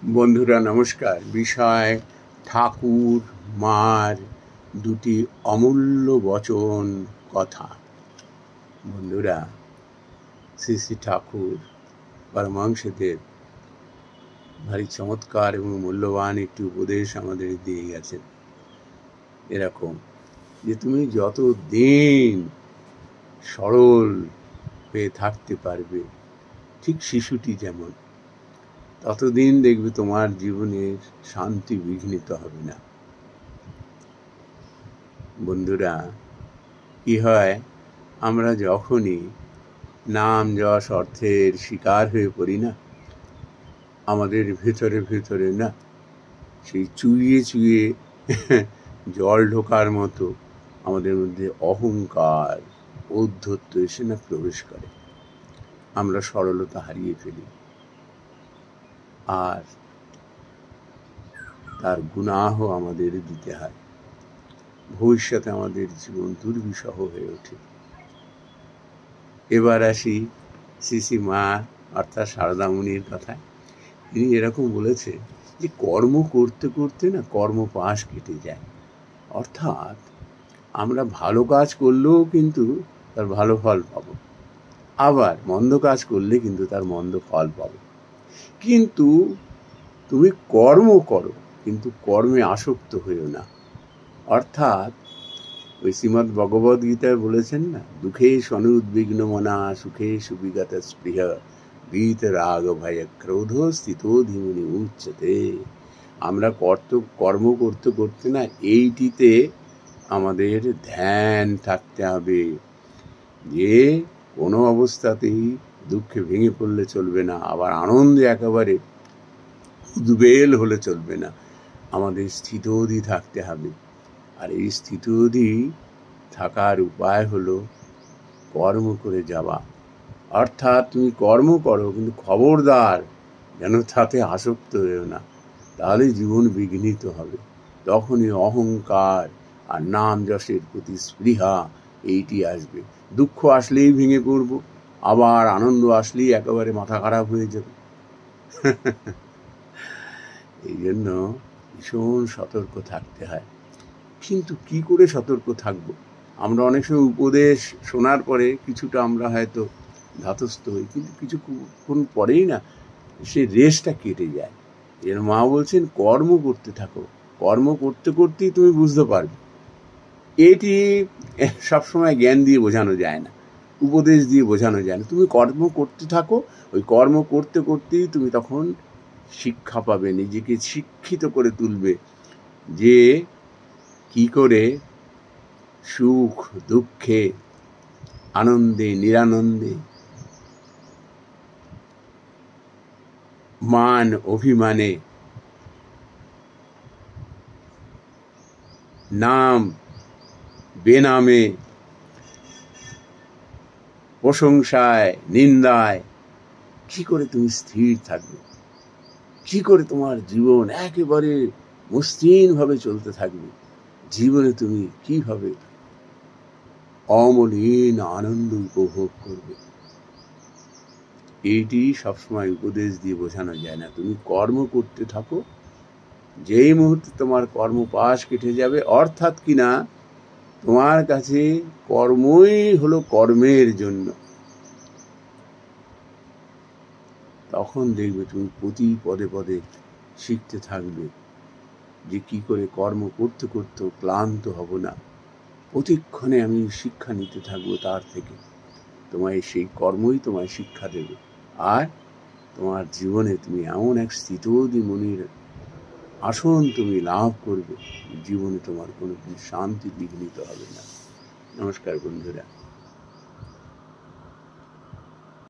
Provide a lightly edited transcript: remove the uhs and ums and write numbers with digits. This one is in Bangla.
বন্ধুরা নমস্কার। বিষয় ঠাকুর মার দুটি অমূল্য বচন কথা। বন্ধুরা, শ্রী শ্রী ঠাকুর পরমহংসদেব ভারী চমৎকার এবং মূল্যবান একটি উপদেশ আমাদের দিয়ে গেছেন, এরকম যে তুমি যত দিন সরল হয়ে থাকতে পারবে, ঠিক শিশুটি যেমন, ততদিন দেখবে তোমার জীবনের শান্তি বিঘ্নিত হবে না। বন্ধুরা, কি হয়, আমরা যখনই নাম যশ অর্থের শিকার হয়ে পড়ি না, আমাদের ভেতরে ভেতরে না সেই চুইয়ে চুইয়ে জল ঢোকার মতো আমাদের মধ্যে অহংকার, ঔদ্ধত্য এসে না প্রবেশ করে। আমরা সরলতা হারিয়ে ফেলি, আর তার গুনাহ আমাদের দিতে হয়। ভবিষ্যতে আমাদের জীবন দুর্বিষহ হয়ে ওঠে। এবার আসি শ্রী শ্রী মা অর্থাৎ সারদা মুনির কথায়। তিনি এরকম বলেছে যে কর্ম করতে করতে না কর্মপাশ কেটে যায়। অর্থাৎ আমরা ভালো কাজ করলেও কিন্তু তার ভালো ফল পাবো, আবার মন্দ কাজ করলে কিন্তু তার মন্দ ফল পাবো। কিন্তু তুমি কর্ম করো, কিন্তু কর্মে আসক্ত হইও না। অর্থাৎ ওই শ্রীমদ্ ভগবদ গীতায় বলেছেন না, দুঃখে অনুদ্বিগ্ন মনা সুখে সুবিগত স্পৃহ বীত রাগ ভয় ক্রোধ স্থিত ধীমুনি উচ্চতে। আমরা কর্ম করতে করতে না এইটিতে আমাদের ধ্যান থাকতে হবে যে কোনো অবস্থাতেই দুঃখে ভেঙে পড়লে চলবে না, আবার আনন্দে একেবারে উদ্বেল হলে চলবে না। আমাদের স্থিতধি থাকতে হবে। আর এই স্থিতধি থাকার উপায় হলো কর্ম করে যাওয়া। অর্থাৎ তুমি কর্ম করো, কিন্তু খবরদার যেন তাতে আসক্ত হয়েও না, তাহলে জীবন বিঘ্নিত হবে। তখনই অহংকার আর নাম যশের প্রতি স্পৃহা এইটি আসবে। দুঃখ আসলেই ভেঙে পড়বো, আবার আনন্দ আসলেই একেবারে মাথা খারাপ হয়ে যাবে। এই জন্য ভীষণ সতর্ক থাকতে হয়। কিন্তু কি করে সতর্ক থাকবো? আমরা অনেক সময় উপদেশ শোনার পরে কিছুটা আমরা হয়তো ধাতস্থ হই, কিন্তু কিছুক্ষণ পরেই না সে রেশটা কেটে যায়। এর মা বলছেন কর্ম করতে থাকো, কর্ম করতে করতেই তুমি বুঝতে পারবে। এটি সবসময় জ্ঞান দিয়ে বোঝানো যায় না, উপদেশ দিয়ে বোঝানো যায় না। তুমি কর্ম করতে থাকো, ওই কর্ম করতে করতেই তুমি তখন শিক্ষা পাবে, নিজেকে শিক্ষিত করে তুলবে যে কি করে সুখ দুঃখে, আনন্দে নিরানন্দে, মান অভিমানে, নাম বেনামে, প্রশংসায় নিন্দায় কি করে তুমি স্থির থাকবে, কি করে তোমার জীবন একেবারে মসৃণ ভাবে চলতে থাকবে, জীবনে তুমি কিভাবে অমলিন আনন্দ উপভোগ করবে। এইটি সবসময় উপদেশ দিয়ে বোঝানো যায় না। তুমি কর্ম করতে থাকো, যেই মুহূর্তে তোমার কর্মপাশ কেটে যাবে, অর্থাৎ কিনা তোমার কাছে কর্মই হলো কর্মের জন্য, তখন দেখবে তুমি প্রতি পদে পদে শিখতে থাকবে যে কি করে কর্ম করতে করতে ক্লান্ত হব না। প্রতিক্ষণে আমি শিক্ষা নিতে থাকবো তার থেকে। তোমায় সেই কর্মই তোমায় শিক্ষা দেবে, আর তোমার জীবনে তুমি এমন এক স্থিতধি মুনির আসন তুমি লাভ করবে, জীবনে তোমার কোনো শান্তি বিঘ্নিত হবে না। নমস্কার বন্ধুরা।